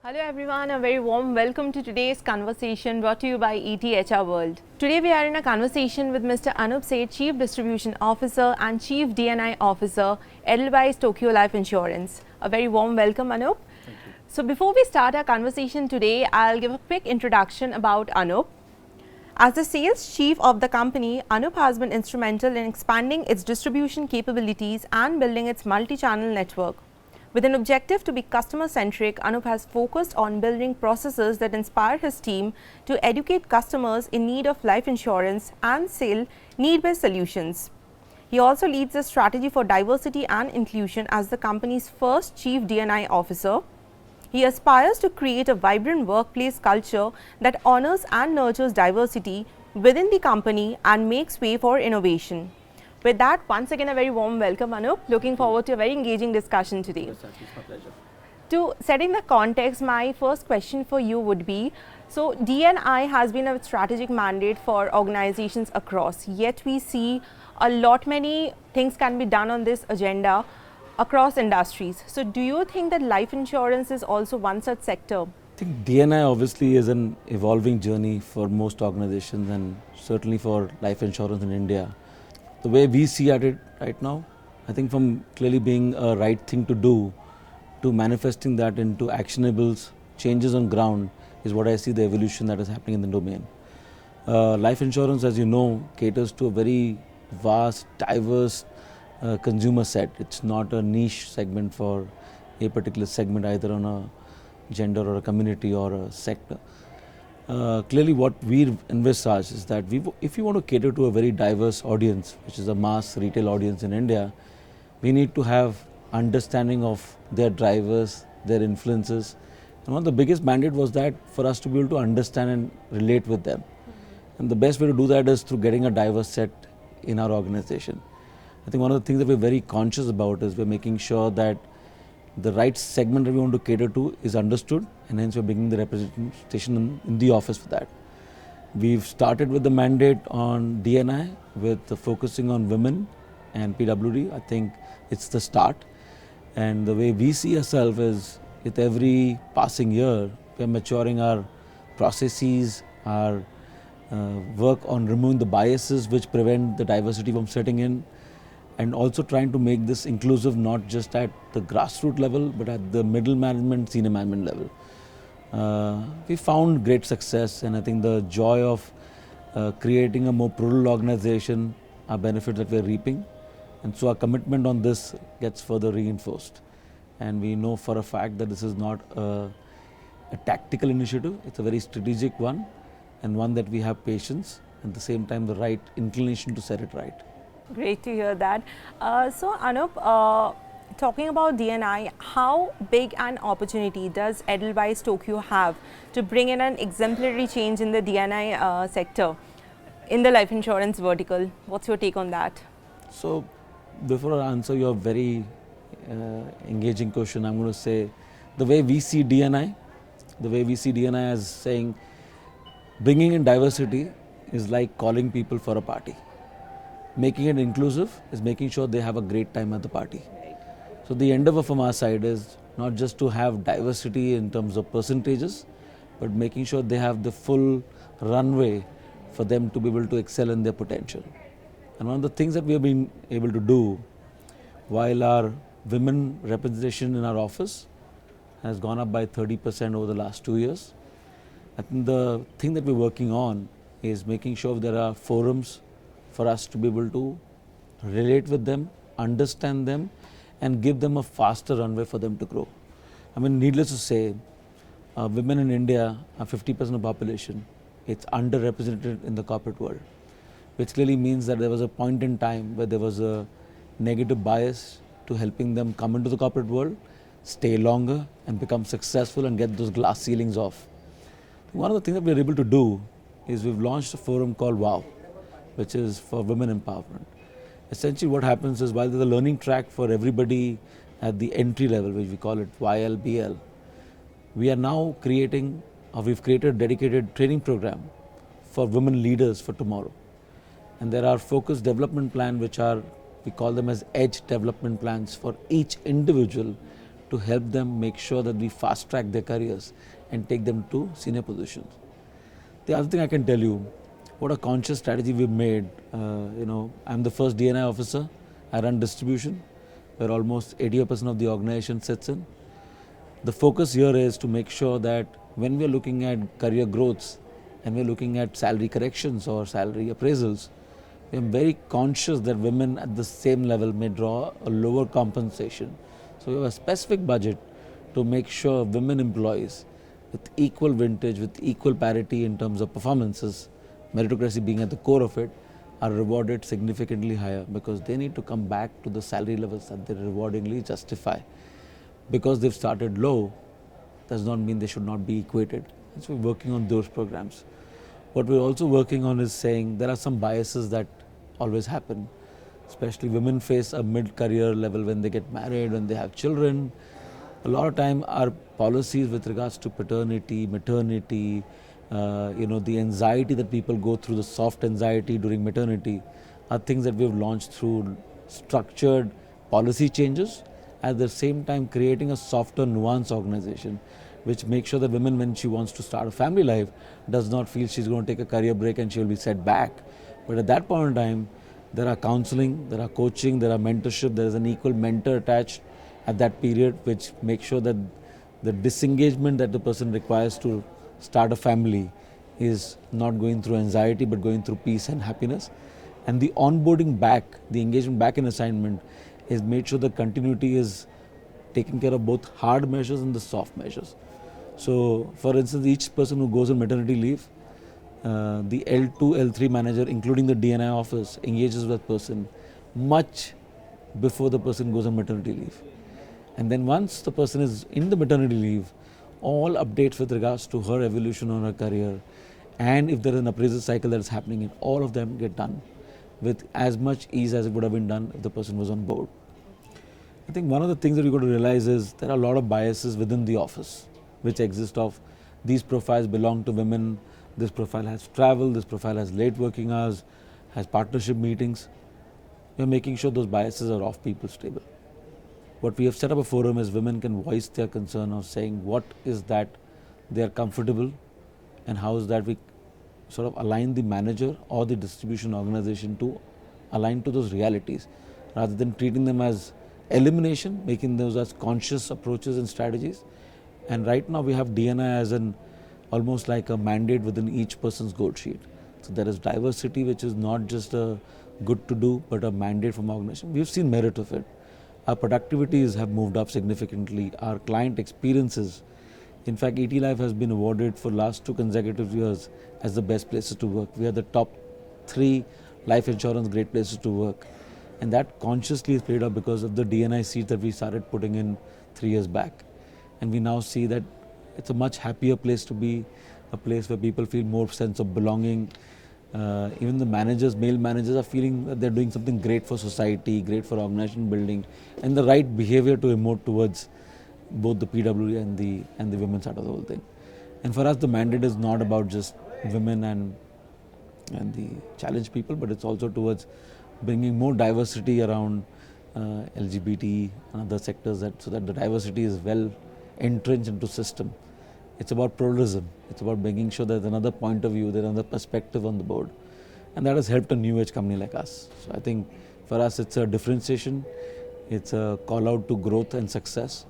Hello everyone, a very warm welcome to today's conversation brought to you by ETHRWorld. Today we are in a conversation with Mr. Anup Seth, Chief Distribution Officer and Chief DE&I Officer, Edelweiss Tokyo Life Insurance. A very warm welcome, Anup. Thank you. So before we start our conversation today, I'll give a quick introduction about Anup. As the sales chief of the company, Anup has been instrumental in expanding its distribution capabilities and building its multi-channel network. With an objective to be customer-centric, Anup has focused on building processes that inspire his team to educate customers in need of life insurance and sell need-based solutions. He also leads the strategy for diversity and inclusion as the company's first Chief D&I Officer. He aspires to create a vibrant workplace culture that honors and nurtures diversity within the company and makes way for innovation. With that, once again a very warm welcome, Anup. Looking forward to a very engaging discussion today. Yes, it's my pleasure. To setting the context, my first question for you would be, so D&I has been a strategic mandate for organizations across, yet we see a lot many things can be done on this agenda across industries. So do you think that life insurance is also one such sector? I think D&I obviously is an evolving journey for most organizations and certainly for life insurance in India. The way we see at it right now, I think from clearly being a right thing to do to manifesting that into actionables, changes on ground is what I see the evolution that is happening in the domain. Life insurance, as you know, caters to a very vast, diverse consumer set. It's not a niche segment for a particular segment, either on a gender or a community or a sector. Clearly what we envisage is that if we want to cater to a very diverse audience, which is a mass retail audience in India, we need to have understanding of their drivers, their influences. And one of the biggest mandate was that for us to be able to understand and relate with them. And the best way to do that is through getting a diverse set in our organization. I think one of the things that we're very conscious about is we're making sure that the right segment that we want to cater to is understood, and hence we're bringing the representation in the office for that. We've started with the mandate on D&I with the focusing on women and PWD. I think it's the start, and the way we see ourselves is with every passing year we're maturing our processes, our work on removing the biases which prevent the diversity from setting in, and also trying to make this inclusive not just at the grassroots level but at the middle management, senior management level. We found great success, and I think the joy of creating a more plural organization are benefits that we are reaping, and so our commitment on this gets further reinforced. And we know for a fact that this is not a tactical initiative, it's a very strategic one, and one that we have patience, at the same time the right inclination to set it right. Great to hear that. So Anup, talking about D&I, how big an opportunity does Edelweiss Tokyo have to bring in an exemplary change in the D&I sector in the life insurance vertical? What's your take on that? So before I answer your very engaging question, I'm going to say the way we see D&I, as saying bringing in diversity is like calling people for a party. Making it inclusive is making sure they have a great time at the party. So the endeavor from our side is not just to have diversity in terms of percentages, but making sure they have the full runway for them to be able to excel in their potential. And one of the things that we have been able to do, while our women representation in our office has gone up by 30% over the last 2 years, I think the thing that we're working on is making sure there are forums for us to be able to relate with them, understand them, and give them a faster runway for them to grow. I mean, needless to say, women in India are 50% of population. It's underrepresented in the corporate world, which clearly means that there was a point in time where there was a negative bias to helping them come into the corporate world, stay longer, and become successful and get those glass ceilings off. One of the things that we're able to do is we've launched a forum called WOW, which is for women empowerment. Essentially what happens is, while there's a learning track for everybody at the entry level, which we call it YLBL, we are now we've created a dedicated training program for women leaders for tomorrow. And there are focused development plans which are, we call them as edge development plans for each individual to help them make sure that we fast track their careers and take them to senior positions. The other thing I can tell you, what a conscious strategy we've made. I'm the first DE&I officer. I run distribution, where almost 80% of the organization sits in. The focus here is to make sure that when we're looking at career growths and we're looking at salary corrections or salary appraisals, we're very conscious that women at the same level may draw a lower compensation. So we have a specific budget to make sure women employees with equal vintage, with equal parity in terms of performances, meritocracy being at the core of it, are rewarded significantly higher, because they need to come back to the salary levels that they rewardingly justify. Because they've started low does not mean they should not be equated. And so we're working on those programs. What we're also working on is saying there are some biases that always happen. Especially women face a mid-career level when they get married, when they have children. A lot of time our policies with regards to paternity, maternity, the anxiety that people go through, the soft anxiety during maternity, are things that we've launched through structured policy changes, at the same time creating a softer, nuanced organization, which makes sure that women, when she wants to start a family life, does not feel she's going to take a career break and she'll be set back. But at that point in time, there are counseling, there are coaching, there are mentorship, there is an equal mentor attached at that period, which makes sure that the disengagement that the person requires to start a family is not going through anxiety but going through peace and happiness. And the onboarding back, the engagement back in assignment, is made sure the continuity is taking care of both hard measures and the soft measures. So, for instance, each person who goes on maternity leave, the L2, L3 manager, including the DE&I office, engages with that person much before the person goes on maternity leave. And then once the person is in the maternity leave, all updates with regards to her evolution on her career, and if there is an appraisal cycle that is happening, all of them get done with as much ease as it would have been done if the person was on board. I think one of the things that you've got to realize is there are a lot of biases within the office which exist of these profiles belong to women, this profile has travel, this profile has late working hours, has partnership meetings. We're making sure those biases are off people's table. What we have set up a forum is women can voice their concern of saying what is that they are comfortable and how is that we sort of align the manager or the distribution organization to align to those realities, rather than treating them as elimination, making those as conscious approaches and strategies. And right now we have DE&I as an almost like a mandate within each person's goal sheet. So there is diversity, which is not just a good to do, but a mandate from organization. We've seen merit of it. Our productivities have moved up significantly. Our client experiences, in fact, ET Life has been awarded for last 2 consecutive years as the best places to work. We are the top 3 life insurance great places to work. And that consciously is played out because of the DE&I seats that we started putting in 3 years back. And we now see that it's a much happier place to be, a place where people feel more sense of belonging. Even the managers, male managers, are feeling that they're doing something great for society, great for organization building, and the right behavior to emote towards both the PW and the women's side of the whole thing. And for us, the mandate is not about just women and the challenged people, but it's also towards bringing more diversity around LGBT and other sectors, so that the diversity is well entrenched into system. It's about pluralism. It's about making sure there's another point of view, there's another perspective on the board. And that has helped a new age company like us. So I think for us it's a differentiation, it's a call out to growth and success,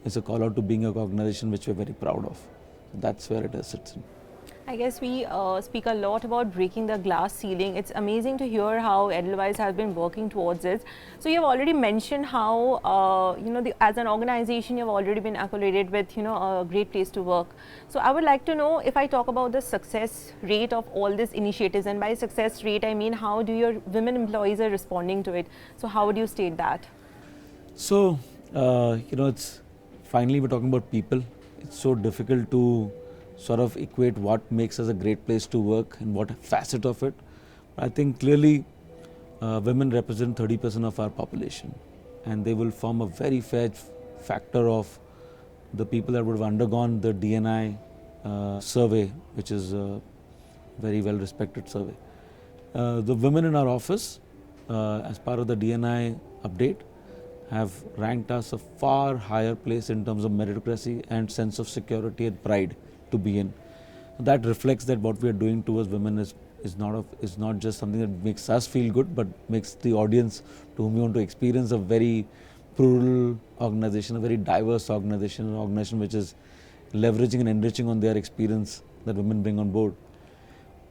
it's a call out to being an organization which we're very proud of. That's where it sits in. I guess we speak a lot about breaking the glass ceiling. It's amazing to hear how Edelweiss has been working towards it. So you have already mentioned how, as an organization, you have already been accoladed with, a great place to work. So I would like to know, if I talk about the success rate of all these initiatives, and by success rate, I mean how do your women employees are responding to it? So how would you state that? So, it's finally we're talking about people. It's so difficult to sort of equate what makes us a great place to work and what facet of it. I think clearly women represent 30% of our population, and they will form a very fair factor of the people that would have undergone the DE&I survey, which is a very well respected survey. The women in our office, as part of the DE&I update, have ranked us a far higher place in terms of meritocracy and sense of security and pride to be in. That reflects that what we are doing towards women is not just something that makes us feel good, but makes the audience to whom we want to experience a very plural organization, a very diverse organization, an organization which is leveraging and enriching on their experience that women bring on board.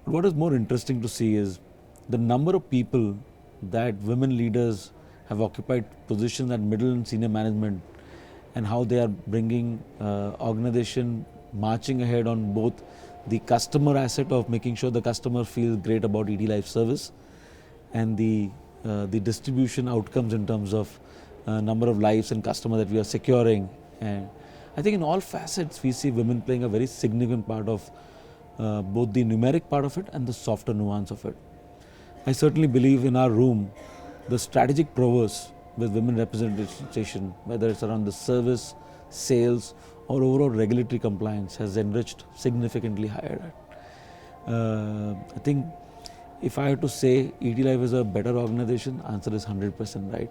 But what is more interesting to see is the number of people that women leaders have occupied positions at middle and senior management, and how they are bringing organization marching ahead on both the customer asset of making sure the customer feels great about ET service, and the distribution outcomes in terms of number of lives and customer that we are securing. And I think in all facets we see women playing a very significant part of both the numeric part of it and the softer nuance of it. I certainly believe in our room, the strategic prowess with women representation, whether it's around the service, sales, or overall regulatory compliance, has enriched significantly higher. I think if I had to say ET Life is a better organization, answer is 100% right.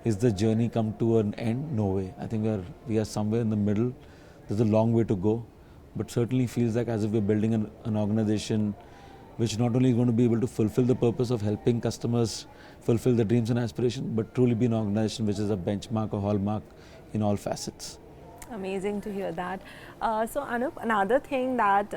Is the journey come to an end? No way. I think we are somewhere in the middle. There's a long way to go, but certainly feels like as if we're building an organization which not only is going to be able to fulfill the purpose of helping customers fulfill their dreams and aspirations, but truly be an organization which is a benchmark, a hallmark in all facets. Amazing to hear that. So Anup, another thing that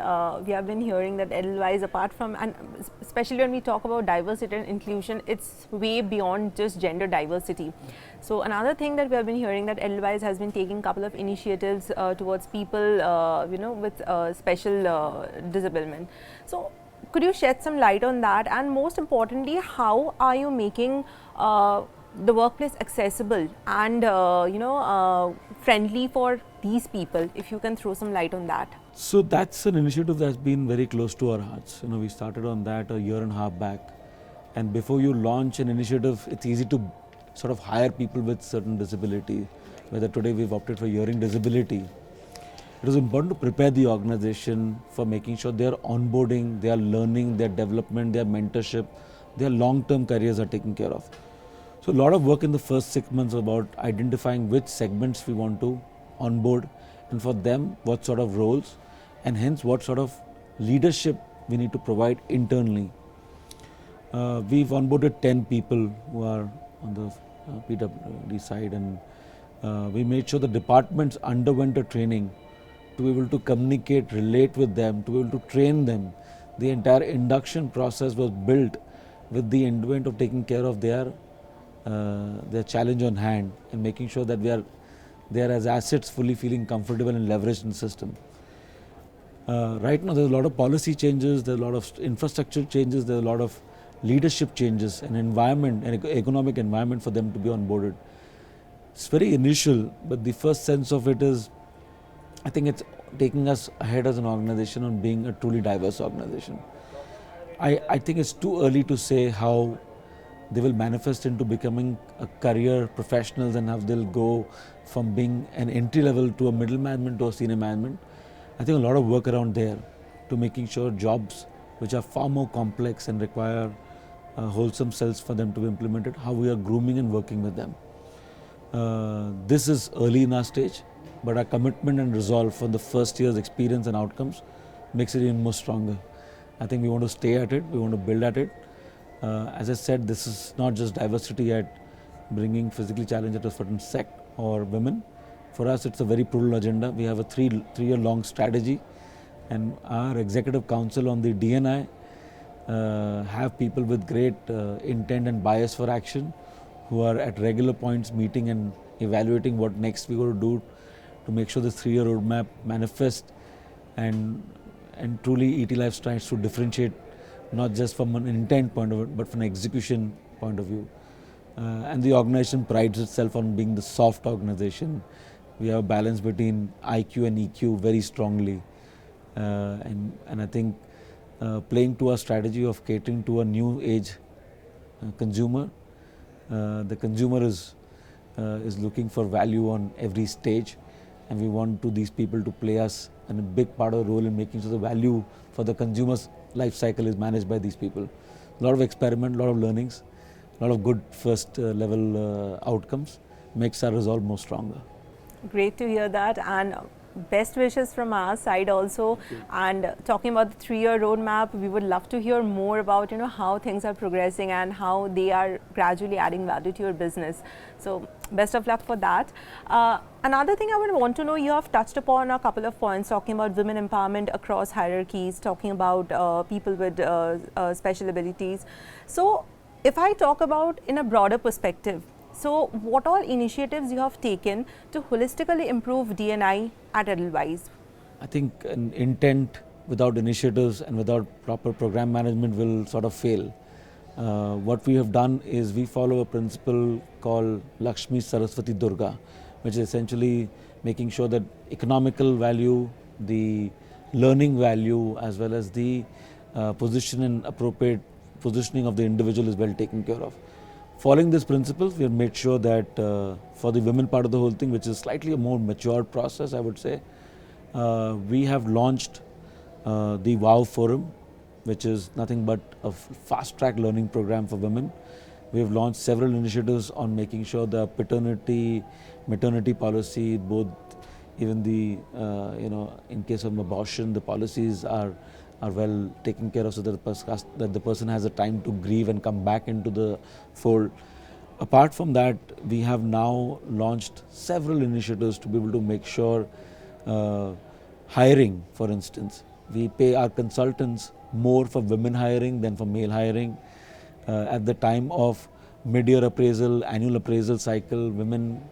we have been hearing that Edelweiss, apart from, and especially when we talk about diversity and inclusion, it's way beyond just gender diversity. So another thing that we have been hearing that Edelweiss has been taking a couple of initiatives towards people, with special disablement. So could you shed some light on that? And most importantly, how are you making the workplace accessible and friendly for these people, if you can throw some light on that? So that's an initiative that's been very close to our hearts. We started on that a year and a half back, and before you launch an initiative, it's easy to sort of hire people with certain disability. Whether today we've opted for hearing disability, it was important to prepare the organization for making sure they are onboarding, they are learning, their development, their mentorship, their long-term careers are taken care of. So a lot of work in the first 6 months about identifying which segments we want to onboard, and for them what sort of roles, and hence what sort of leadership we need to provide internally. We've onboarded 10 people who are on the PWD side, and we made sure the departments underwent a training to be able to communicate, relate with them, to be able to train them. The entire induction process was built with the intent of taking care of their challenge on hand and making sure that they are as assets fully feeling comfortable and leveraged in the system. Right now there's a lot of policy changes, there's a lot of infrastructure changes, there's a lot of leadership changes and environment and economic environment for them to be onboarded. It's very initial, but the first sense of it is, I think it's taking us ahead as an organization on being a truly diverse organization. I think it's too early to say how they will manifest into becoming a career professionals and how they'll go from being an entry level to a middle management to a senior management. I think a lot of work around there to making sure jobs which are far more complex and require wholesome cells for them to be implemented, how we are grooming and working with them. This is early in our stage, but our commitment and resolve for the first year's experience and outcomes makes it even more stronger. I think we want to stay at it, we want to build at it. As I said, this is not just diversity at bringing physically challenged at a certain sect or women. For us, it's a very plural agenda. We have a three-year long strategy, and our executive council on the DE&I have people with great intent and bias for action who are at regular points meeting and evaluating what next we're going to do to make sure this 3-year roadmap manifests and truly ET Life tries to differentiate not just from an intent point of it, but from an execution point of view. And the organization prides itself on being the soft organization. We have a balance between IQ and EQ very strongly. And I think playing to our strategy of catering to a new age consumer, the consumer is looking for value on every stage, and we want these people to play us and a big part of the role in making sure the value for the consumer's life cycle is managed by these people. A lot of experiment, a lot of learnings, a lot of good first level outcomes. makes our resolve more stronger. Great to hear that, and best wishes from our side also. And talking about the 3-year roadmap, we would love to hear more about how things are progressing and how they are gradually adding value to your business. So best of luck for that. Another thing I would want to know, you have touched upon a couple of points talking about women empowerment across hierarchies, talking about people with special abilities. So if I talk about in a broader perspective, so what all initiatives you have taken to holistically improve D&I at Edelweiss? I think an intent without initiatives and without proper program management will sort of fail. What we have done is we follow a principle called Lakshmi Saraswati Durga, which is essentially making sure that economical value, the learning value, as well as the position and appropriate positioning of the individual is well taken care of. Following this principle, we have made sure that for the women part of the whole thing, which is slightly a more mature process, I would say, we have launched the WOW Forum, which is nothing but a fast-track learning program for women. We have launched several initiatives on making sure the paternity, maternity policy, both even the, in case of abortion, the policies are well taken care of, so that the person has a time to grieve and come back into the fold. Apart from that, we have now launched several initiatives to be able to make sure hiring, for instance, we pay our consultants more for women hiring than for male hiring. At the time of mid-year appraisal, annual appraisal cycle, women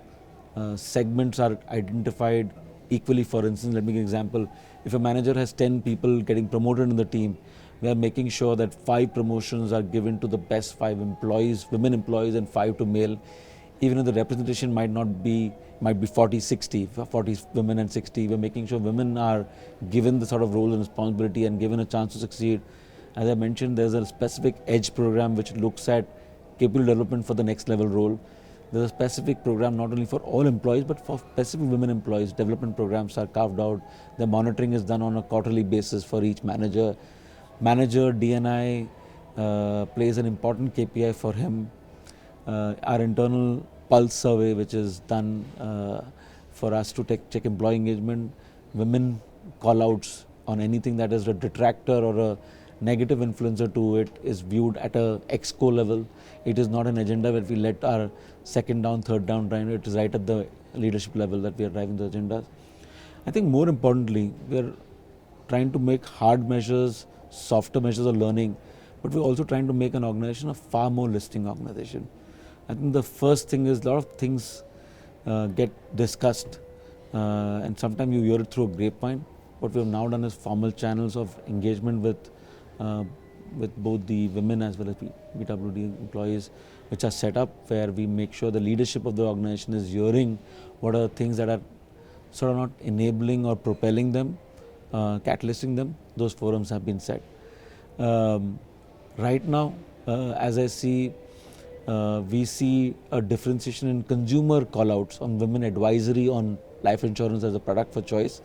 segments are identified equally. For instance, let me give an example. If a manager has 10 people getting promoted in the team, we are making sure that 5 promotions are given to the best 5 employees, women employees, and 5 to male. Even if the representation might be 40-60, 40 women and 60, we're making sure women are given the sort of role and responsibility and given a chance to succeed. As I mentioned, there's a specific EDGE program which looks at capability development for the next level role. There's a specific program not only for all employees but for specific women employees. Development programs are carved out. The monitoring is done on a quarterly basis for each manager. Manager D&I plays an important KPI for him. Our internal pulse survey, which is done for us to check employee engagement, women call-outs on anything that is a detractor or a negative influencer to it is viewed at a exco level. It is not an agenda where we let our second down, third down drive. It is right at the leadership level that we are driving the agendas. I think more importantly, we are trying to make hard measures, softer measures of learning, but we're also trying to make an organization a far more listening organization. I think the first thing is a lot of things get discussed and sometimes you hear it through a grapevine. What we have now done is formal channels of engagement with both the women as well as BWD employees, which are set up where we make sure the leadership of the organization is hearing what are things that are sort of not enabling or propelling them, catalyzing them. Those forums have been set. Right now, as I see, we see a differentiation in consumer call-outs on women advisory on life insurance as a product for choice.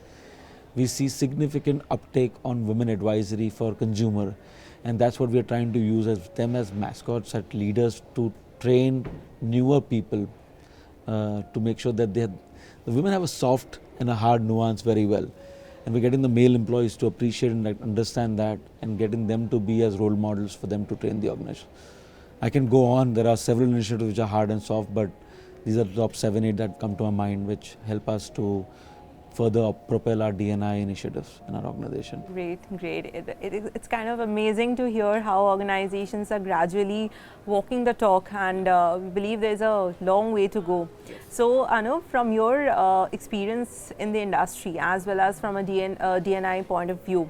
We see significant uptake on women advisory for consumer, and that's what we are trying to use as them as mascots, as leaders to train newer people to make sure that the women have a soft and a hard nuance very well, and we're getting the male employees to appreciate and understand that and getting them to be as role models for them to train the organization. I can go on. There are several initiatives which are hard and soft, but these are the top 7, 8 that come to my mind which help us to further propel our D&I initiatives in our organization. Great. It's kind of amazing to hear how organizations are gradually walking the talk, and we believe there's a long way to go. So, Anup, from your experience in the industry as well as from a D&I point of view,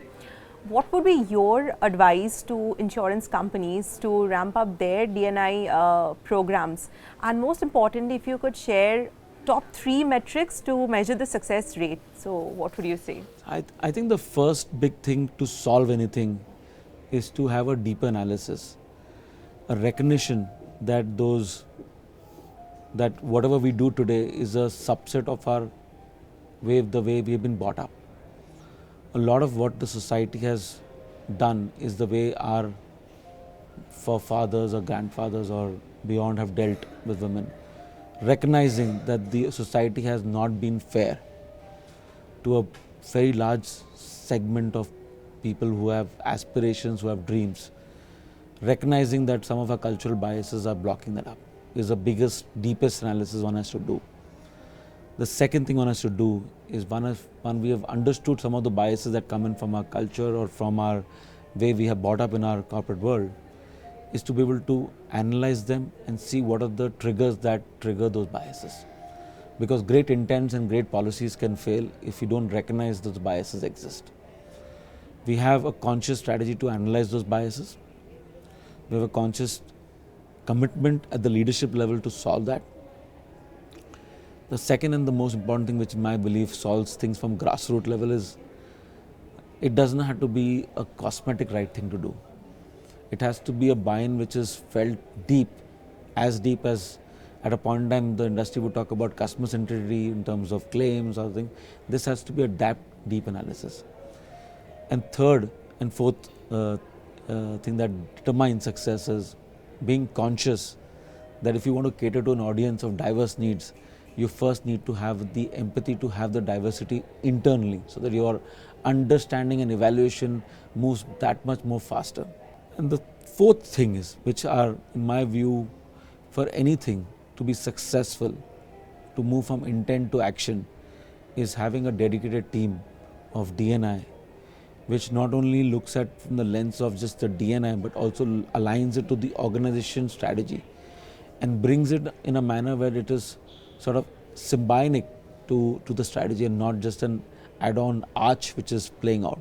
what would be your advice to insurance companies to ramp up their D&I programs? And most importantly, if you could share top 3 metrics to measure the success rate. So what would you say? I think the first big thing to solve anything is to have a deeper analysis, a recognition that whatever we do today is a subset of the way we have been brought up. A lot of what the society has done is the way our forefathers or grandfathers or beyond have dealt with women. recognizing that the society has not been fair to a very large segment of people who have aspirations, who have dreams. Recognizing that some of our cultural biases are blocking that up is the biggest, deepest analysis one has to do. The second thing one has to do is one we have understood some of the biases that come in from our culture or from our way we have brought up in our corporate world, is to be able to analyze them and see what are the triggers that trigger those biases. Because great intents and great policies can fail if you don't recognize those biases exist. We have a conscious strategy to analyze those biases. We have a conscious commitment at the leadership level to solve that. The second and the most important thing which in my belief solves things from grassroots level is it doesn't have to be a cosmetic right thing to do. It has to be a buy-in which is felt deep as at a point in time the industry would talk about customer centricity in terms of claims or things. This has to be a deep analysis. And third and fourth thing that determines success is being conscious that if you want to cater to an audience of diverse needs, you first need to have the empathy to have the diversity internally so that your understanding and evaluation moves that much more faster. And the fourth thing is, which are in my view for anything to be successful, to move from intent to action, is having a dedicated team of DE&I which not only looks at from the lens of just the DE&I but also aligns it to the organization strategy and brings it in a manner where it is sort of symbiotic to the strategy and not just an add-on arch which is playing out.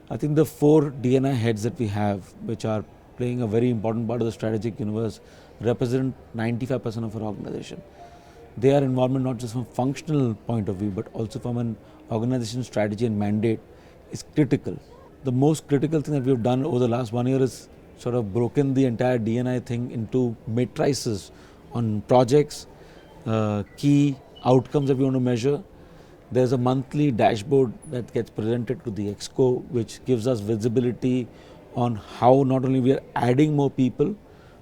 I think the 4 DE&I heads that we have, which are playing a very important part of the strategic universe, represent 95% of our organization. Their involvement not just from a functional point of view but also from an organization strategy and mandate is critical. The most critical thing that we have done over the last 1 year is sort of broken the entire DE&I thing into matrices on projects, key outcomes that we want to measure. There's a monthly dashboard that gets presented to the Exco which gives us visibility on how not only we are adding more people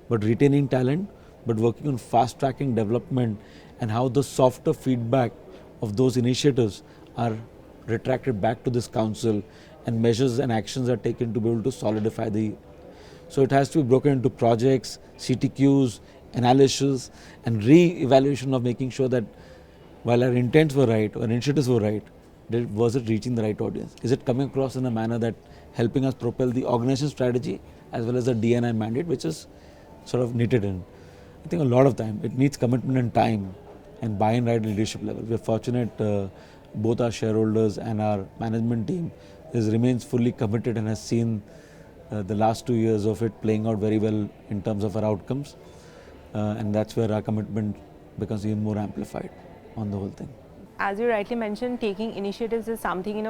but retaining talent, but working on fast tracking development and how the softer feedback of those initiatives are retracted back to this council and measures and actions are taken to be able to solidify so it has to be broken into projects, CTQs, analysis and re-evaluation of making sure that while our intents were right, our initiatives were right, was it reaching the right audience? Is it coming across in a manner that helping us propel the organization strategy as well as the DE&I mandate which is sort of knitted in? I think a lot of time, it needs commitment and time and buy-in right at leadership level. We are fortunate both our shareholders and our management team remains fully committed and has seen the last 2 years of it playing out very well in terms of our outcomes. And that's where our commitment becomes even more amplified on the whole thing. As you rightly mentioned, taking initiatives is something,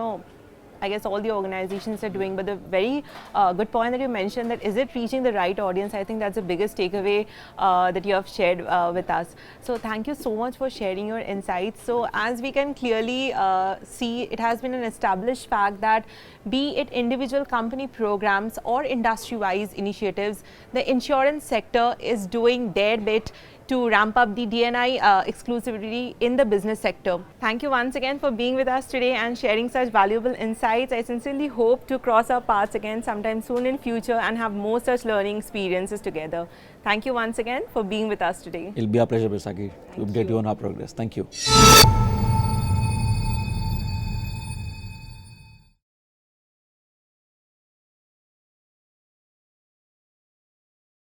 I guess all the organizations are doing, but the very good point that you mentioned, that is it reaching the right audience? I think that's the biggest takeaway that you have shared with us. So thank you so much for sharing your insights. So as we can clearly see, it has been an established fact that be it individual company programs or industry-wise initiatives, the insurance sector is doing their bit to ramp up the DE&I exclusivity in the business sector. Thank you once again for being with us today and sharing such valuable insights. I sincerely hope to cross our paths again sometime soon in future and have more such learning experiences together. Thank you once again for being with us today. It'll be a pleasure, Besaki, to update you on our progress. Thank you.